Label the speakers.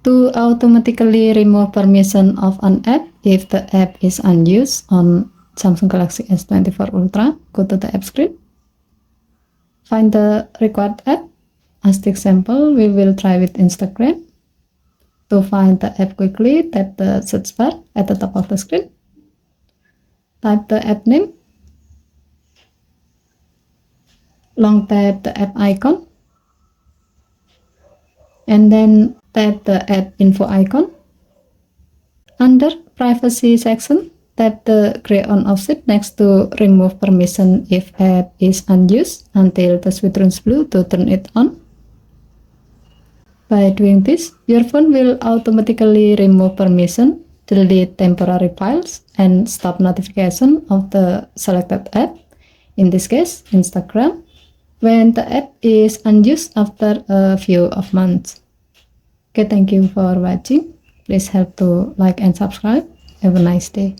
Speaker 1: To automatically remove permission of an app if the app is unused on Samsung Galaxy S24 Ultra, go to the app screen. Find the required app. As the example, we will try with Instagram. To find the app quickly, tap the search bar at the top of the screen. Type the app name. Long tap the app icon. And then tap the app info icon. Under privacy section, tap the gray on offset next to remove permission if app is unused until the switch turns blue to turn it on. By doing this, your phone will automatically remove permission, delete temporary files, and stop notification of the selected app, in this case, Instagram, when the app is unused after a few of months. Okay, thank you for watching. Please help to like and subscribe. Have a nice day.